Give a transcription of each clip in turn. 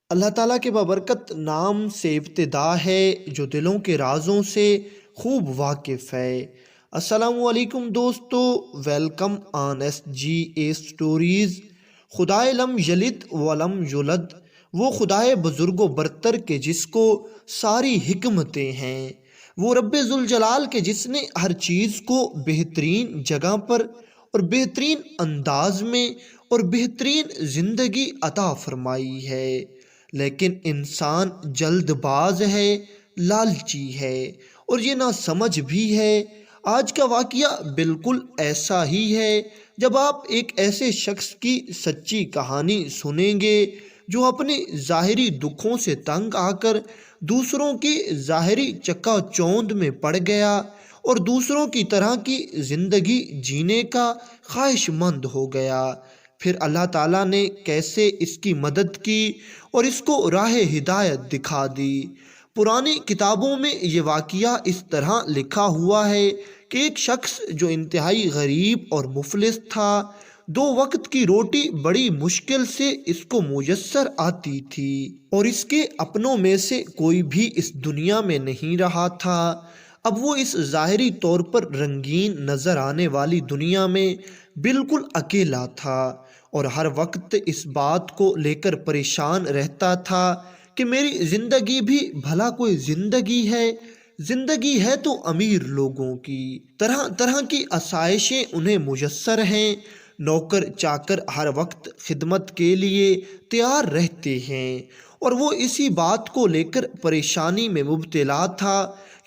اللہ تعالیٰ کے بابرکت نام سے ابتدا ہے جو دلوں کے رازوں سے خوب واقف ہے۔ السلام علیکم دوستو، welcome on S G A stories. خدائے لم یلد ولم یولد، وہ خدائے بزرگ و برتر کے جس کو ساری حکمتیں ہیں، وہ رب ذوالجلال کے جس نے ہر چیز کو بہترین جگہ پر اور بہترین انداز میں اور بہترین زندگی عطا فرمائی ہے، لیکن انسان جلد باز ہے، لالچی ہے اور یہ نہ سمجھ بھی ہے۔ آج کا واقعہ بالکل ایسا ہی ہے۔ جب آپ ایک ایسے شخص کی سچی کہانی سنیں گے جو اپنے ظاہری دکھوں سے تنگ آ کر دوسروں کی ظاہری چکا چوند میں پڑ گیا اور دوسروں کی طرح کی زندگی جینے کا خواہش مند ہو گیا، پھر اللہ تعالیٰ نے کیسے اس کی مدد کی اور اس کو راہ ہدایت دکھا دی۔ پرانی کتابوں میں یہ واقعہ اس طرح لکھا ہوا ہے کہ ایک شخص جو انتہائی غریب اور مفلس تھا، 2 وقت کی روٹی بڑی مشکل سے اس کو میسر آتی تھی اور اس کے اپنوں میں سے کوئی بھی اس دنیا میں نہیں رہا تھا۔ اب وہ اس ظاہری طور پر رنگین نظر آنے والی دنیا میں بالکل اکیلا تھا اور ہر وقت اس بات کو لے کر پریشان رہتا تھا کہ میری زندگی بھی بھلا کوئی زندگی ہے تو امیر لوگوں کی، طرح طرح کی آسائشیں انہیں میسر ہیں، نوکر چاکر ہر وقت خدمت کے لیے تیار رہتے ہیں، اور وہ اسی بات کو لے کر پریشانی میں مبتلا تھا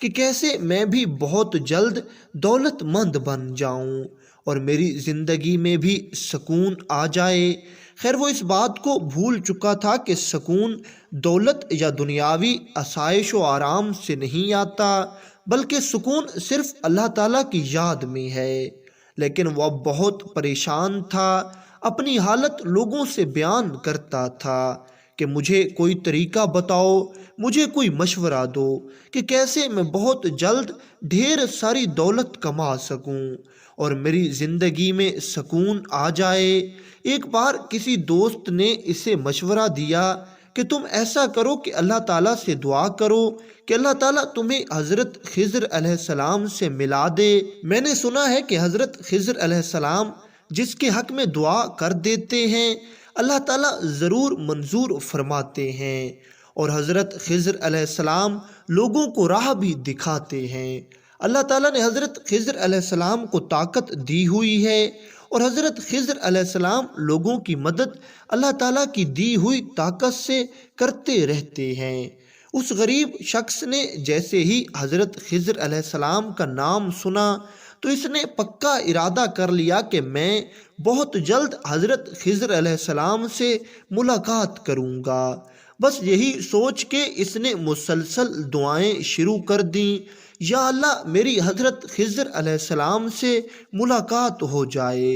کہ کیسے میں بھی بہت جلد دولت مند بن جاؤں اور میری زندگی میں بھی سکون آ جائے۔ خیر، وہ اس بات کو بھول چکا تھا کہ سکون دولت یا دنیاوی آسائش و آرام سے نہیں آتا، بلکہ سکون صرف اللہ تعالیٰ کی یاد میں ہے۔ لیکن وہ اب بہت پریشان تھا، اپنی حالت لوگوں سے بیان کرتا تھا کہ مجھے کوئی طریقہ بتاؤ، مجھے کوئی مشورہ دو کہ کیسے میں بہت جلد ڈھیر ساری دولت کما سکوں اور میری زندگی میں سکون آ جائے۔ ایک بار کسی دوست نے اسے مشورہ دیا کہ تم ایسا کرو کہ اللہ تعالیٰ سے دعا کرو کہ اللہ تعالیٰ تمہیں حضرت خضر علیہ السلام سے ملا دے۔ میں نے سنا ہے کہ حضرت خضر علیہ السلام جس کے حق میں دعا کر دیتے ہیں اللہ تعالیٰ ضرور منظور فرماتے ہیں، اور حضرت خضر علیہ السلام لوگوں کو راہ بھی دکھاتے ہیں۔ اللہ تعالیٰ نے حضرت خضر علیہ السلام کو طاقت دی ہوئی ہے اور حضرت خضر علیہ السلام لوگوں کی مدد اللہ تعالیٰ کی دی ہوئی طاقت سے کرتے رہتے ہیں۔ اس غریب شخص نے جیسے ہی حضرت خضر علیہ السلام کا نام سنا تو اس نے پکا ارادہ کر لیا کہ میں بہت جلد حضرت خضر علیہ السلام سے ملاقات کروں گا۔ بس یہی سوچ کے اس نے مسلسل دعائیں شروع کر دیں، یا اللہ میری حضرت خضر علیہ السلام سے ملاقات ہو جائے،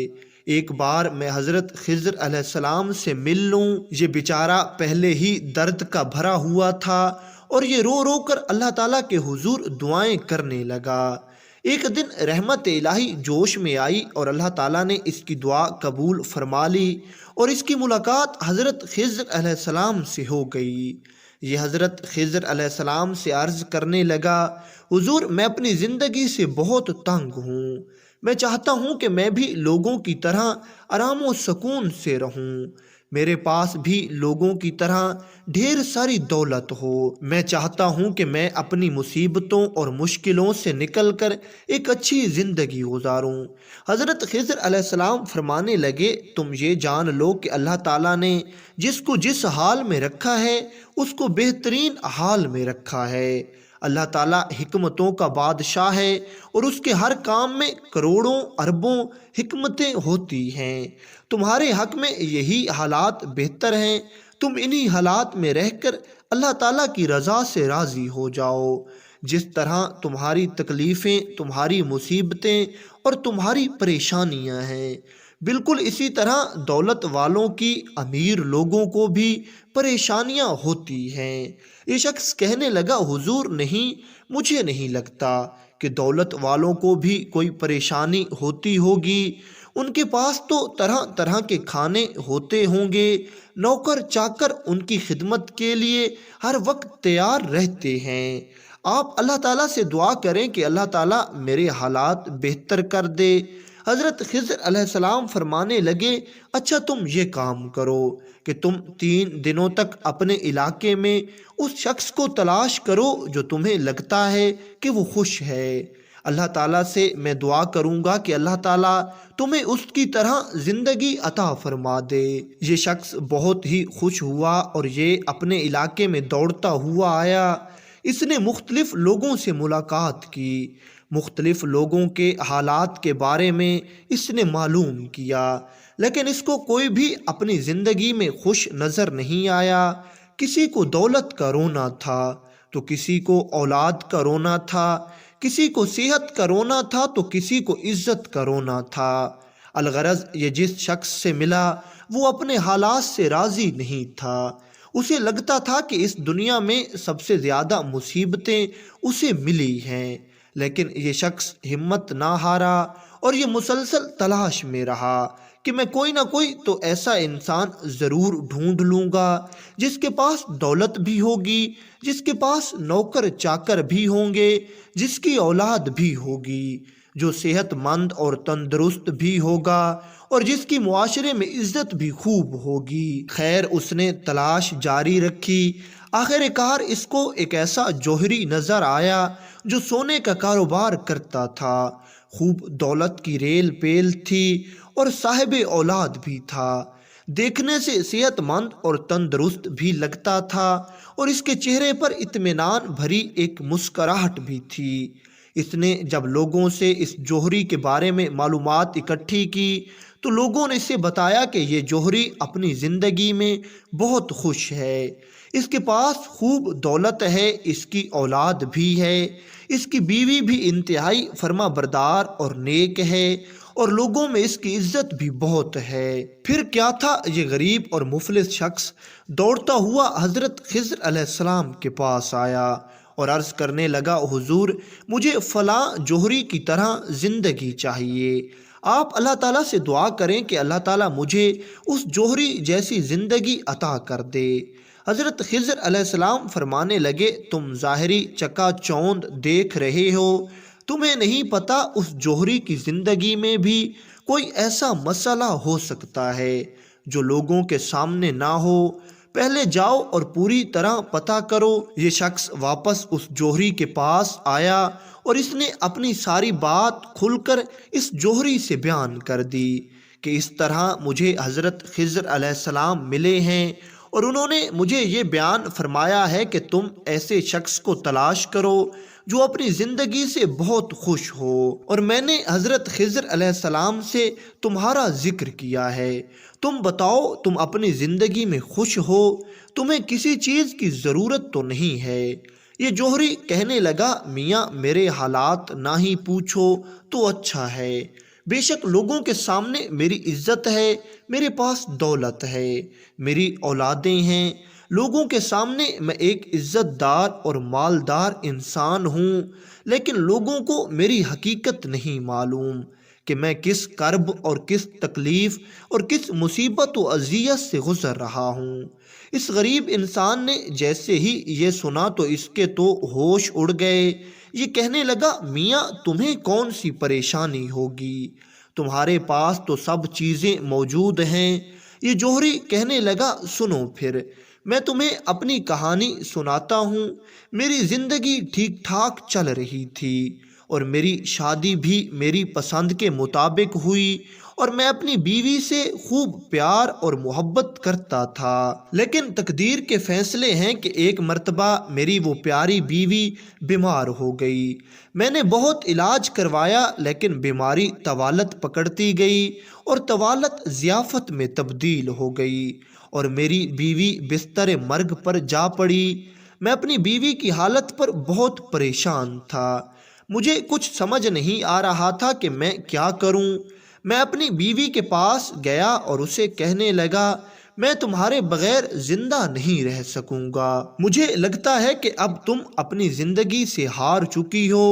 ایک بار میں حضرت خضر علیہ السلام سے مل لوں۔ یہ بیچارہ پہلے ہی درد کا بھرا ہوا تھا اور یہ رو رو کر اللہ تعالیٰ کے حضور دعائیں کرنے لگا۔ ایک دن رحمت الہی جوش میں آئی اور اللہ تعالیٰ نے اس کی دعا قبول فرما لی اور اس کی ملاقات حضرت خضر علیہ السلام سے ہو گئی۔ یہ حضرت خضر علیہ السلام سے عرض کرنے لگا، حضور میں اپنی زندگی سے بہت تنگ ہوں، میں چاہتا ہوں کہ میں بھی لوگوں کی طرح آرام و سکون سے رہوں، میرے پاس بھی لوگوں کی طرح ڈھیر ساری دولت ہو، میں چاہتا ہوں کہ میں اپنی مصیبتوں اور مشکلوں سے نکل کر ایک اچھی زندگی گزاروں۔ حضرت خضر علیہ السلام فرمانے لگے، تم یہ جان لو کہ اللہ تعالیٰ نے جس کو جس حال میں رکھا ہے اس کو بہترین حال میں رکھا ہے۔ اللہ تعالیٰ حکمتوں کا بادشاہ ہے اور اس کے ہر کام میں کروڑوں اربوں حکمتیں ہوتی ہیں۔ تمہارے حق میں یہی حالات بہتر ہیں، تم انہی حالات میں رہ کر اللہ تعالیٰ کی رضا سے راضی ہو جاؤ۔ جس طرح تمہاری تکلیفیں، تمہاری مصیبتیں اور تمہاری پریشانیاں ہیں، بالکل اسی طرح دولت والوں کی، امیر لوگوں کو بھی پریشانیاں ہوتی ہیں۔ یہ شخص کہنے لگا، حضور نہیں، مجھے نہیں لگتا کہ دولت والوں کو بھی کوئی پریشانی ہوتی ہوگی، ان کے پاس تو طرح طرح کے کھانے ہوتے ہوں گے، نوکر چاکر ان کی خدمت کے لیے ہر وقت تیار رہتے ہیں۔ آپ اللہ تعالیٰ سے دعا کریں کہ اللہ تعالیٰ میرے حالات بہتر کر دے۔ حضرت خضر علیہ السلام فرمانے لگے، اچھا تم یہ کام کرو کہ تم 3 دنوں تک اپنے علاقے میں اس شخص کو تلاش کرو جو تمہیں لگتا ہے کہ وہ خوش ہے۔ اللہ تعالیٰ سے میں دعا کروں گا کہ اللہ تعالیٰ تمہیں اس کی طرح زندگی عطا فرما دے۔ یہ شخص بہت ہی خوش ہوا اور یہ اپنے علاقے میں دوڑتا ہوا آیا۔ اس نے مختلف لوگوں سے ملاقات کی، مختلف لوگوں کے حالات کے بارے میں اس نے معلوم کیا، لیکن اس کو کوئی بھی اپنی زندگی میں خوش نظر نہیں آیا۔ کسی کو دولت کا رونا تھا تو کسی کو اولاد کا رونا تھا، کسی کو صحت کا رونا تھا تو کسی کو عزت کا رونا تھا۔ الغرض یہ جس شخص سے ملا وہ اپنے حالات سے راضی نہیں تھا۔ اسے لگتا تھا کہ اس دنیا میں سب سے زیادہ مصیبتیں اسے ملی ہیں، لیکن یہ شخص ہمت نہ ہارا اور یہ مسلسل تلاش میں رہا کہ میں کوئی نہ کوئی تو ایسا انسان ضرور ڈھونڈ لوں گا جس کے پاس دولت بھی ہوگی، جس کے پاس نوکر چاکر بھی ہوں گے، جس کی اولاد بھی ہوگی، جو صحت مند اور تندرست بھی ہوگا اور جس کی معاشرے میں عزت بھی خوب ہوگی۔ خیر اس نے تلاش جاری رکھی۔ آخر کار اس کو ایک ایسا جوہری نظر آیا جو سونے کا کاروبار کرتا تھا، خوب دولت کی ریل پیل تھی اور صاحب اولاد بھی تھا، دیکھنے سے صحت مند اور تندرست بھی لگتا تھا اور اس کے چہرے پر اطمینان بھری ایک مسکراہٹ بھی تھی۔ اس نے جب لوگوں سے اس جوہری کے بارے میں معلومات اکٹھی کی تو لوگوں نے اسے بتایا کہ یہ جوہری اپنی زندگی میں بہت خوش ہے، اس کے پاس خوب دولت ہے، اس کی اولاد بھی ہے، اس کی بیوی بھی انتہائی فرما بردار اور نیک ہے اور لوگوں میں اس کی عزت بھی بہت ہے۔ پھر کیا تھا، یہ غریب اور مفلس شخص دوڑتا ہوا حضرت خضر علیہ السلام کے پاس آیا اور عرض کرنے لگا، حضور مجھے فلاں جوہری کی طرح زندگی چاہیے، آپ اللہ تعالیٰ سے دعا کریں کہ اللہ تعالیٰ مجھے اس جوہری جیسی زندگی عطا کر دے۔ حضرت خضر علیہ السلام فرمانے لگے، تم ظاہری چکا چوند دیکھ رہے ہو، تمہیں نہیں پتہ اس جوہری کی زندگی میں بھی کوئی ایسا مسئلہ ہو سکتا ہے جو لوگوں کے سامنے نہ ہو۔ پہلے جاؤ اور پوری طرح پتہ کرو۔ یہ شخص واپس اس جوہری کے پاس آیا اور اس نے اپنی ساری بات کھل کر اس جوہری سے بیان کر دی کہ اس طرح مجھے حضرت خضر علیہ السلام ملے ہیں اور انہوں نے مجھے یہ بیان فرمایا ہے کہ تم ایسے شخص کو تلاش کرو جو اپنی زندگی سے بہت خوش ہو، اور میں نے حضرت خضر علیہ السلام سے تمہارا ذکر کیا ہے۔ تم بتاؤ، تم اپنی زندگی میں خوش ہو، تمہیں کسی چیز کی ضرورت تو نہیں ہے؟ یہ جوہری کہنے لگا، میاں میرے حالات نہ ہی پوچھو تو اچھا ہے، بے شک لوگوں کے سامنے میری عزت ہے، میرے پاس دولت ہے، میری اولادیں ہیں، لوگوں کے سامنے میں ایک عزت دار اور مالدار انسان ہوں، لیکن لوگوں کو میری حقیقت نہیں معلوم کہ میں کس کرب اور کس تکلیف اور کس مصیبت و اذیت سے گزر رہا ہوں۔ اس غریب انسان نے جیسے ہی یہ سنا تو اس کے تو ہوش اڑ گئے۔ یہ کہنے لگا، میاں تمہیں کون سی پریشانی ہوگی، تمہارے پاس تو سب چیزیں موجود ہیں۔ یہ جوہری کہنے لگا، سنو پھر میں تمہیں اپنی کہانی سناتا ہوں۔ میری زندگی ٹھیک ٹھاک چل رہی تھی اور میری شادی بھی میری پسند کے مطابق ہوئی اور میں اپنی بیوی سے خوب پیار اور محبت کرتا تھا، لیکن تقدیر کے فیصلے ہیں کہ ایک مرتبہ میری وہ پیاری بیوی بیمار ہو گئی۔ میں نے بہت علاج کروایا لیکن بیماری طوالت پکڑتی گئی اور طوالت ضیافت میں تبدیل ہو گئی اور میری بیوی بستر مرگ پر جا پڑی۔ میں اپنی بیوی کی حالت پر بہت پریشان تھا، مجھے کچھ سمجھ نہیں آ رہا تھا کہ میں کیا کروں۔ میں اپنی بیوی کے پاس گیا اور اسے کہنے لگا، میں تمہارے بغیر زندہ نہیں رہ سکوں گا، مجھے لگتا ہے کہ اب تم اپنی زندگی سے ہار چکی ہو،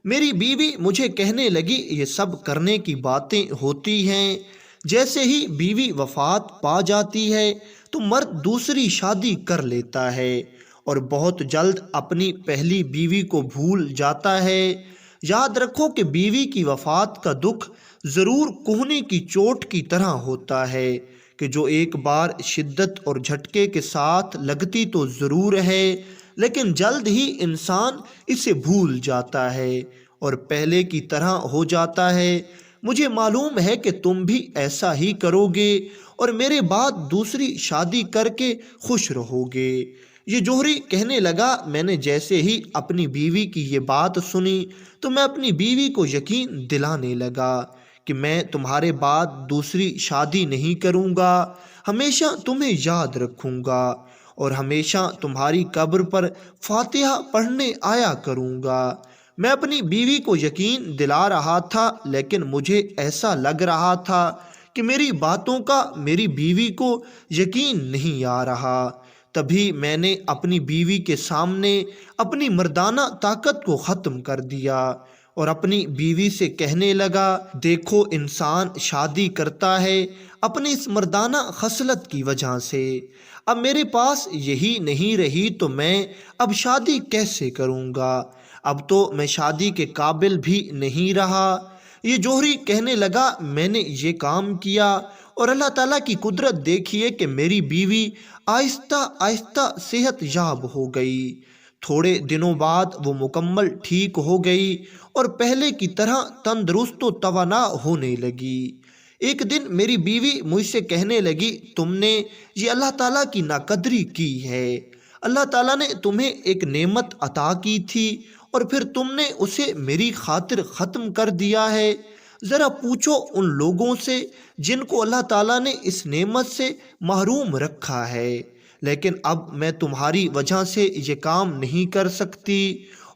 میری بیوی مجھے کہنے لگی یہ سب کرنے کی باتیں ہوتی ہیں، جیسے ہی بیوی وفات پا جاتی ہے تو مرد دوسری شادی کر لیتا ہے اور بہت جلد اپنی پہلی بیوی کو بھول جاتا ہے۔ یاد رکھو کہ بیوی کی وفات کا دکھ ضرور کہنے کی چوٹ کی طرح ہوتا ہے کہ جو ایک بار شدت اور جھٹکے کے ساتھ لگتی تو ضرور ہے، لیکن جلد ہی انسان اسے بھول جاتا ہے اور پہلے کی طرح ہو جاتا ہے۔ مجھے معلوم ہے کہ تم بھی ایسا ہی کرو گے اور میرے بعد دوسری شادی کر کے خوش رہو گے۔ یہ جوہری کہنے لگا، میں نے جیسے ہی اپنی بیوی کی یہ بات سنی تو میں اپنی بیوی کو یقین دلانے لگا کہ میں تمہارے بعد دوسری شادی نہیں کروں گا، ہمیشہ تمہیں یاد رکھوں گا اور ہمیشہ تمہاری قبر پر فاتحہ پڑھنے آیا کروں گا۔ میں اپنی بیوی کو یقین دلا رہا تھا، لیکن مجھے ایسا لگ رہا تھا کہ میری باتوں کا میری بیوی کو یقین نہیں آ رہا۔ تبھی میں نے اپنی بیوی کے سامنے اپنی مردانہ طاقت کو ختم کر دیا اور اپنی بیوی سے کہنے لگا، دیکھو انسان شادی کرتا ہے اپنی اس مردانہ خصلت کی وجہ سے، اب میرے پاس یہی نہیں رہی تو میں اب شادی کیسے کروں گا؟ اب تو میں شادی کے قابل بھی نہیں رہا۔ یہ جوہری کہنے لگا، میں نے یہ کام کیا اور اللہ تعالیٰ کی قدرت دیکھیے کہ میری بیوی آہستہ آہستہ صحت یاب ہو گئی۔ تھوڑے دنوں بعد وہ مکمل ٹھیک ہو گئی اور پہلے کی طرح تندرست و توانا ہونے لگی۔ ایک دن میری بیوی مجھ سے کہنے لگی، تم نے یہ اللہ تعالیٰ کی ناقدری کی ہے۔ اللہ تعالیٰ نے تمہیں ایک نعمت عطا کی تھی اور پھر تم نے اسے میری خاطر ختم کر دیا ہے۔ ذرا پوچھو ان لوگوں سے جن کو اللہ تعالیٰ نے اس نعمت سے محروم رکھا ہے، لیکن اب میں تمہاری وجہ سے یہ کام نہیں کر سکتی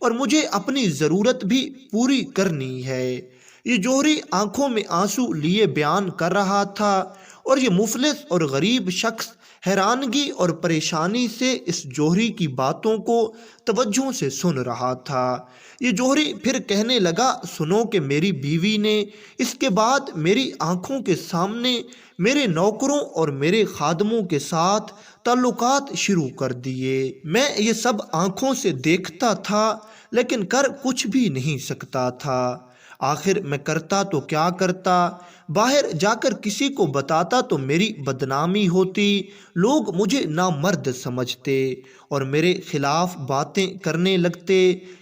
اور مجھے اپنی ضرورت بھی پوری کرنی ہے۔ یہ جوہری آنکھوں میں آنسو لیے بیان کر رہا تھا اور یہ مفلس اور غریب شخص حیرانگی اور پریشانی سے اس جوہری کی باتوں کو توجہ سے سن رہا تھا۔ یہ جوہری پھر کہنے لگا، سنو کہ میری بیوی نے اس کے بعد میری آنکھوں کے سامنے میرے نوکروں اور میرے خادموں کے ساتھ تعلقات شروع کر دیے۔ میں یہ سب آنکھوں سے دیکھتا تھا لیکن کر کچھ بھی نہیں سکتا تھا۔ آخر میں کرتا تو کیا کرتا؟ باہر جا کر کسی کو بتاتا تو میری بدنامی ہوتی، لوگ مجھے نامرد سمجھتے اور میرے خلاف باتیں کرنے لگتے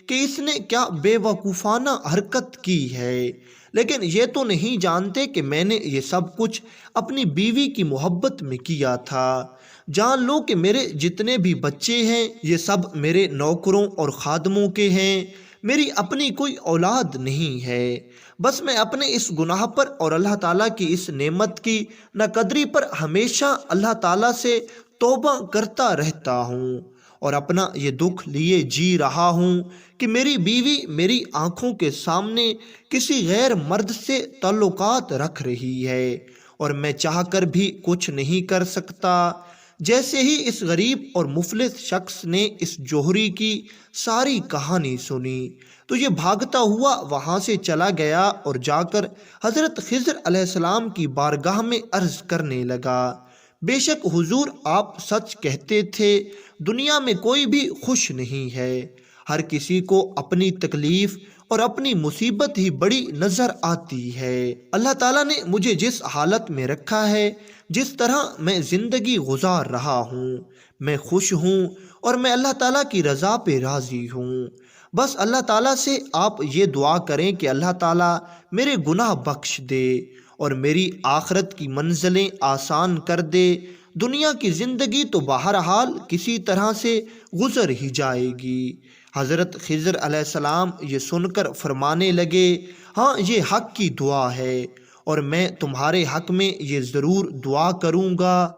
کہ اس نے کیا بے وقوفانہ حرکت کی ہے۔ لیکن یہ تو نہیں جانتے کہ میں نے یہ سب کچھ اپنی بیوی کی محبت میں کیا تھا۔ جان لو کہ میرے جتنے بھی بچے ہیں یہ سب میرے نوکروں اور خادموں کے ہیں، میری اپنی کوئی اولاد نہیں ہے۔ بس میں اپنے اس گناہ پر اور اللہ تعالیٰ کی اس نعمت کی ناقدری پر ہمیشہ اللہ تعالیٰ سے توبہ کرتا رہتا ہوں اور اپنا یہ دکھ لیے جی رہا ہوں کہ میری بیوی میری آنکھوں کے سامنے کسی غیر مرد سے تعلقات رکھ رہی ہے اور میں چاہ کر بھی کچھ نہیں کر سکتا۔ جیسے ہی اس غریب اور مفلس شخص نے اس جوہری کی ساری کہانی سنی تو یہ بھاگتا ہوا وہاں سے چلا گیا اور جا کر حضرت خضر علیہ السلام کی بارگاہ میں عرض کرنے لگا، بے شک حضور آپ سچ کہتے تھے، دنیا میں کوئی بھی خوش نہیں ہے، ہر کسی کو اپنی تکلیف اور اپنی مصیبت ہی بڑی نظر آتی ہے۔ اللہ تعالیٰ نے مجھے جس حالت میں رکھا ہے، جس طرح میں زندگی گزار رہا ہوں، میں خوش ہوں اور میں اللہ تعالیٰ کی رضا پہ راضی ہوں۔ بس اللہ تعالیٰ سے آپ یہ دعا کریں کہ اللہ تعالیٰ میرے گناہ بخش دے اور میری آخرت کی منزلیں آسان کر دے۔ دنیا کی زندگی تو بہرحال کسی طرح سے گزر ہی جائے گی۔ حضرت خضر علیہ السلام یہ سن کر فرمانے لگے، ہاں یہ حق کی دعا ہے اور میں تمہارے حق میں یہ ضرور دعا کروں گا۔